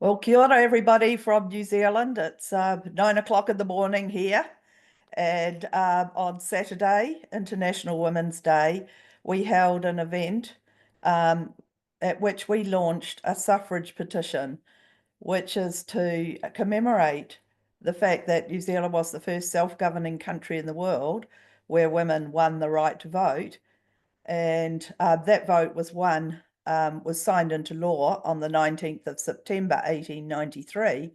Well, kia ora everybody from New Zealand. It's 9 o'clock in the morning here, and on Saturday, International Women's Day, we held an event um, at which we launched a suffrage petition, which is to commemorate the fact that New Zealand was the first self-governing country in the world where women won the right to vote, and that vote was signed into law on the 19th of September 1893,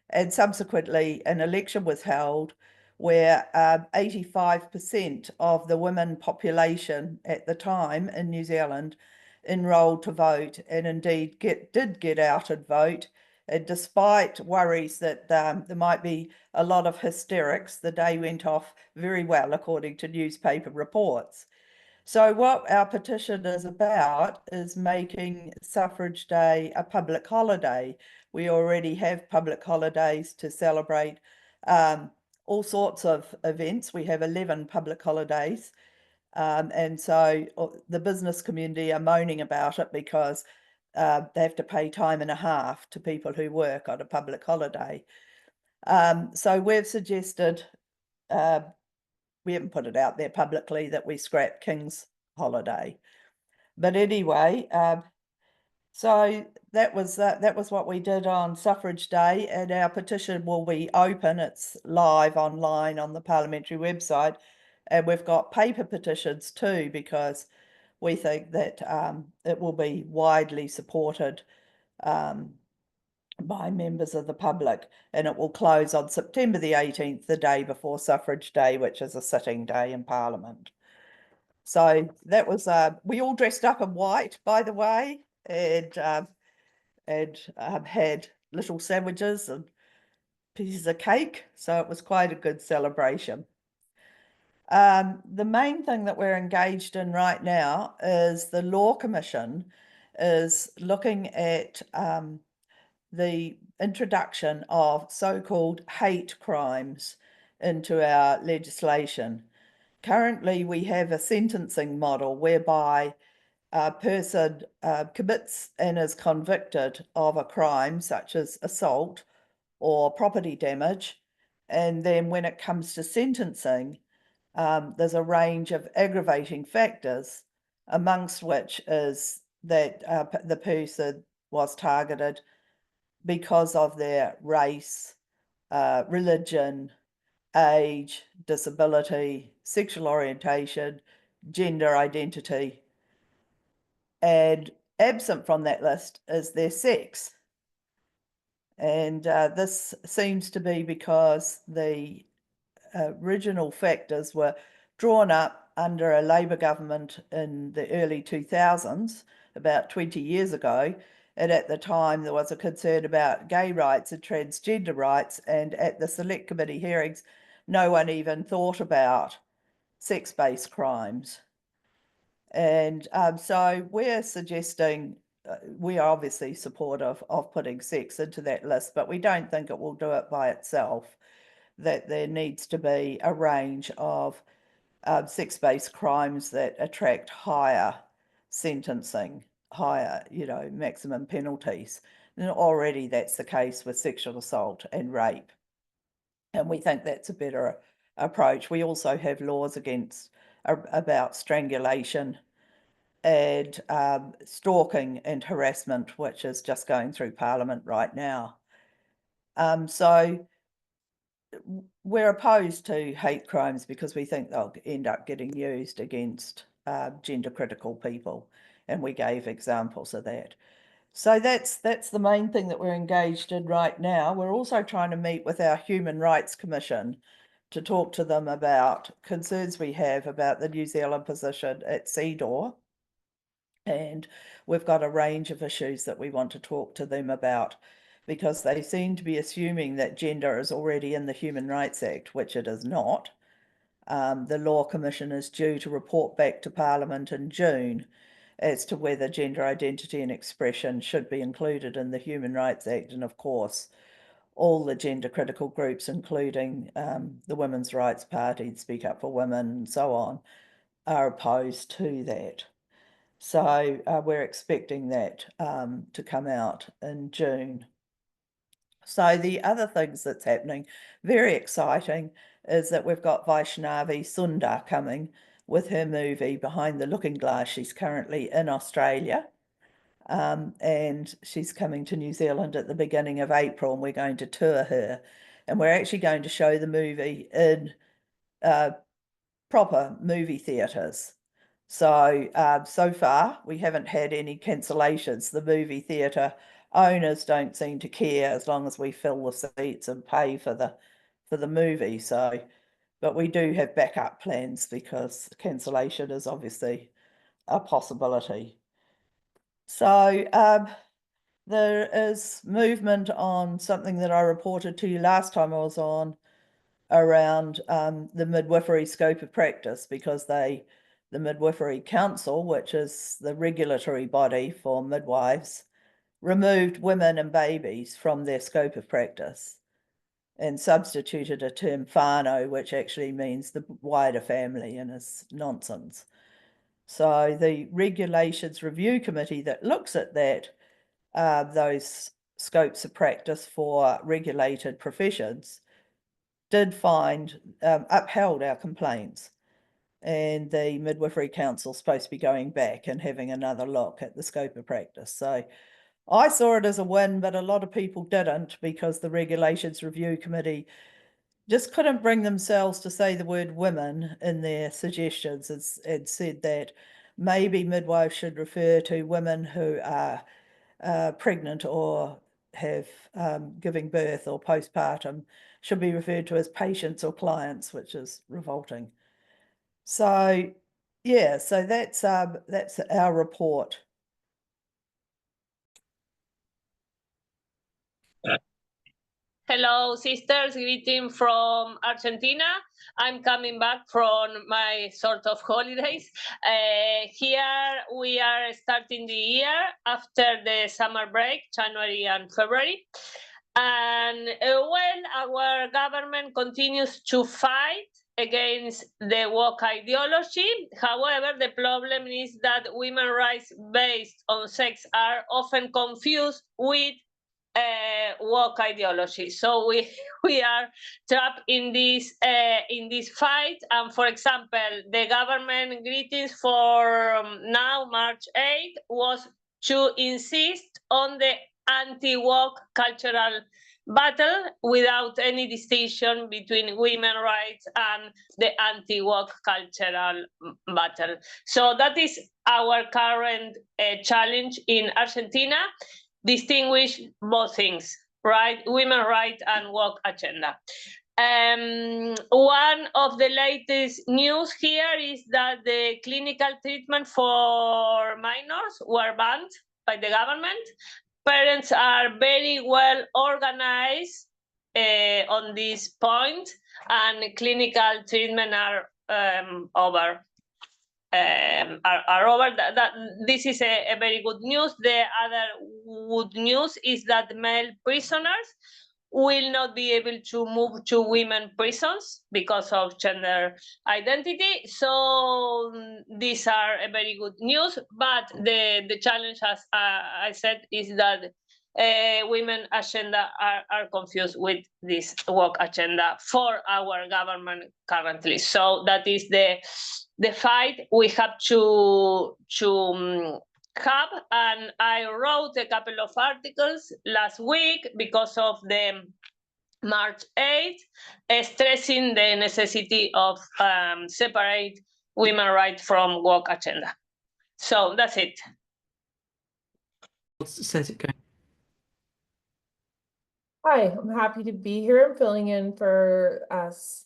and subsequently an election was held where 85% of the women population at the time in New Zealand enrolled to vote, and indeed did get out and vote. And despite worries that there might be a lot of hysterics, the day went off very well, according to newspaper reports. So what our petition is about is making Suffrage Day a public holiday. We already have public holidays to celebrate all sorts of events. We have 11 public holidays. And so the business community are moaning about it because they have to pay time and a half to people who work on a public holiday. So we've suggested uh, we haven't put it out there publicly that we scrap King's holiday. But anyway, so that was what we did on Suffrage Day, and our petition will be open. It's live online on the parliamentary website, and we've got paper petitions too because we think that it will be widely supported um, by members of the public, and it will close on September the 18th, the day before Suffrage Day, which is a sitting day in Parliament. So that was we all dressed up in white, by the way, and had little sandwiches and pieces of cake. So it was quite a good celebration. The main thing that we're engaged in right now is the Law Commission is looking at the introduction of so-called hate crimes into our legislation. Currently, we have a sentencing model whereby a person commits and is convicted of a crime such as assault or property damage. And then when it comes to sentencing, there's a range of aggravating factors, amongst which is that the person was targeted because of their race, religion, age, disability, sexual orientation, gender identity, and absent from that list is their sex. And this seems to be because the original factors were drawn up under a Labour government in the early 2000s, about 20 years ago. And at the time, there was a concern about gay rights and transgender rights. And at the select committee hearings, no one even thought about sex-based crimes. And so we're suggesting, we are obviously supportive of putting sex into that list, but we don't think it will do it by itself, that there needs to be a range of sex-based crimes that attract higher sentencing, higher, maximum penalties. And already that's the case with sexual assault and rape. And we think that's a better approach. We also have laws about strangulation and stalking and harassment, which is just going through Parliament right now. So we're opposed to hate crimes because we think they'll end up getting used against gender critical people, and we gave examples of that. So that's the main thing that we're engaged in right now. We're also trying to meet with our Human Rights Commission to talk to them about concerns we have about the New Zealand position at CEDAW. And we've got a range of issues that we want to talk to them about, because they seem to be assuming that gender is already in the Human Rights Act, which it is not. The Law Commission is due to report back to Parliament in June as to whether gender identity and expression should be included in the Human Rights Act. And of course, all the gender critical groups, including the Women's Rights Party, Speak Up for Women, and so on, are opposed to that. So we're expecting that to come out in June. So the other things that's happening, very exciting, is that we've got Vaishnavi Sundar coming with her movie Behind the Looking Glass. She's currently in Australia, and she's coming to New Zealand at the beginning of April, and we're going to tour her. And we're actually going to show the movie in proper movie theatres. So, so far, we haven't had any cancellations. The movie theatre owners don't seem to care as long as we fill the seats and pay for the movie. So, but we do have backup plans because cancellation is obviously a possibility. So, there is movement on something that I reported to you last time I was on around the midwifery scope of practice, because the Midwifery Council, which is the regulatory body for midwives, removed women and babies from their scope of practice and substituted a term whānau, which actually means the wider family and is nonsense. So the Regulations Review Committee that looks at that, those scopes of practice for regulated professions, did find, upheld our complaints. And the Midwifery Council is supposed to be going back and having another look at the scope of practice. So I saw it as a win, but a lot of people didn't, because the Regulations Review Committee just couldn't bring themselves to say the word women in their suggestions, and said that maybe midwives should refer to women who are pregnant or have giving birth or postpartum, should be referred to as patients or clients, which is revolting. So yeah, so that's our report. Hello, sisters, greeting from Argentina. I'm coming back from my sort of holidays. Here we are starting the year after the summer break, January and February. And well, our government continues to fight against the woke ideology. However, the problem is that women's rights based on sex are often confused with woke ideology. So we are trapped in this fight. And for example, the government greetings for now March 8th was to insist on the anti-woke cultural battle without any distinction between women's rights and the anti-woke cultural battle. So that is our current challenge in Argentina. Distinguish both things, right? Women's rights and woke agenda. One of the latest news here is that the clinical treatment for minors were banned by the government. Parents are very well organized on this point, and clinical treatment are over. Are over. That this is a very good news. The other good news is that male prisoners will not be able to move to women prisons because of gender identity. So these are a very good news. But the challenge, as I said, is that women agenda are confused with this woke agenda for our government currently. So that is the fight we have to have. And I wrote a couple of articles last week because of the March 8th, stressing the necessity of separate women's rights from woke agenda. So that's it. Says it going. Hi, I'm happy to be here. I'm filling in for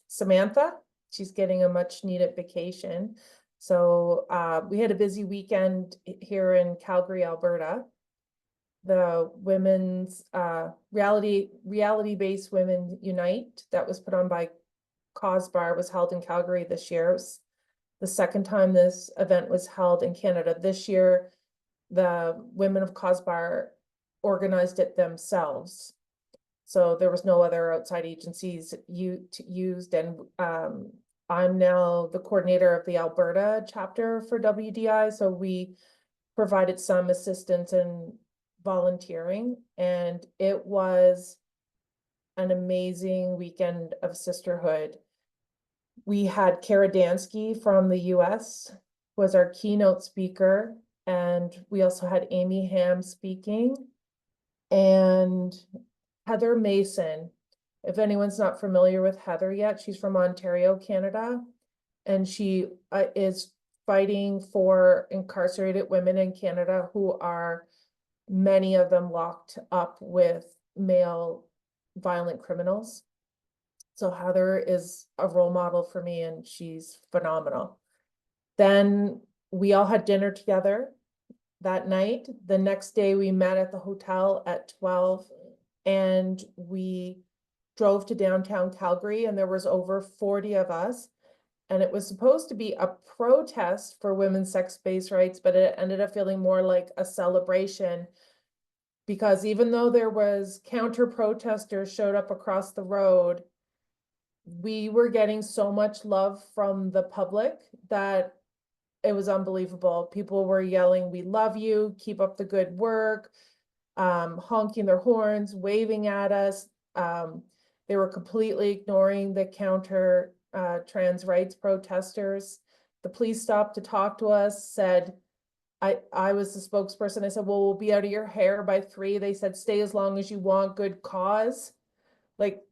Samantha. She's getting a much needed vacation. So we had a busy weekend here in Calgary, Alberta. The women's reality-based Women Unite that was put on by CEDAW was held in Calgary this year. It was the second time this event was held in Canada. This year, the women of CEDAW organized it themselves. So there was no other outside agencies used, and I'm now the coordinator of the Alberta chapter for WDI. So we provided some assistance in volunteering, and it was an amazing weekend of sisterhood. We had Kara Dansky from the US was our keynote speaker, and we also had Amy Ham speaking, and Heather Mason. If anyone's not familiar with Heather yet, she's from Ontario, Canada, and she is fighting for incarcerated women in Canada who are, many of them, locked up with male violent criminals. So Heather is a role model for me, and she's phenomenal. Then we all had dinner together that night. The next day we met at the hotel at 12, and we drove to downtown Calgary, and there was over 40 of us. And it was supposed to be a protest for women's sex-based rights, but it ended up feeling more like a celebration, because even though there was counter protesters showed up across the road, we were getting so much love from the public that it was unbelievable. People were yelling, "We love you, keep up the good work," honking their horns, waving at us. They were completely ignoring the counter trans rights protesters. The police stopped to talk to us, said, I was the spokesperson. I said, well, we'll be out of your hair by 3. They said, stay as long as you want, good cause. Like,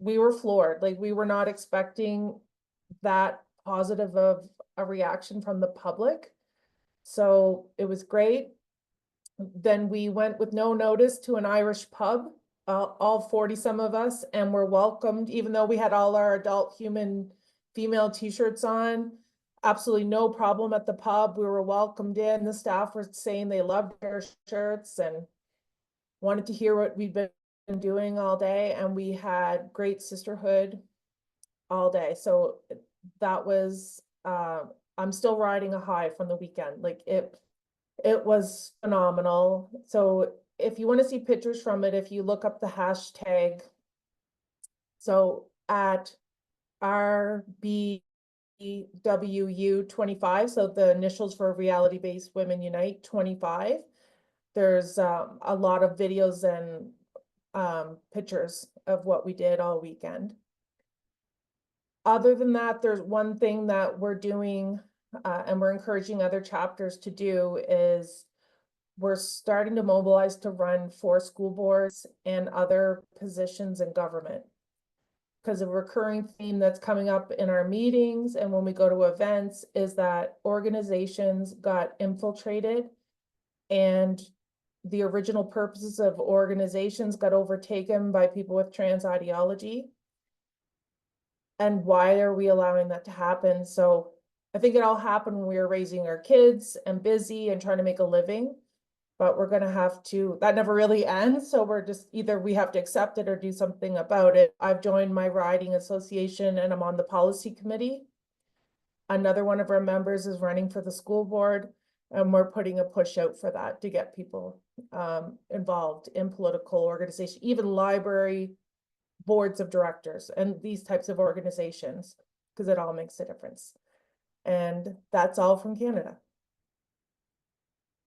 we were floored. Like, we were not expecting that positive of a reaction from the public. So it was great. Then we went with no notice to an Irish pub, all 40 some of us, and were welcomed, even though we had all our adult human female t-shirts on. Absolutely no problem at the pub. We were welcomed in. The staff were saying they loved our shirts and wanted to hear what we'd been doing all day. And we had great sisterhood all day. So that was, I'm still riding a high from the weekend. Like it was phenomenal. So if you want to see pictures from it, if you look up the hashtag, so at RBWU25, so the initials for Reality-Based Women Unite 25, there's a lot of videos and pictures of what we did all weekend. Other than that, there's one thing that we're doing and we're encouraging other chapters to do is we're starting to mobilize to run for school boards and other positions in government. Because a recurring theme that's coming up in our meetings and when we go to events is that organizations got infiltrated and the original purposes of organizations got overtaken by people with trans ideology. And why are we allowing that to happen? So I think it all happened when we were raising our kids and busy and trying to make a living. But we're going to have to, that never really ends. So we're just either we have to accept it or do something about it. I've joined my riding association and I'm on the policy committee. Another one of our members is running for the school board, and we're putting a push out for that to get people involved in political organization, even library boards of directors and these types of organizations, because it all makes a difference. And that's all from Canada.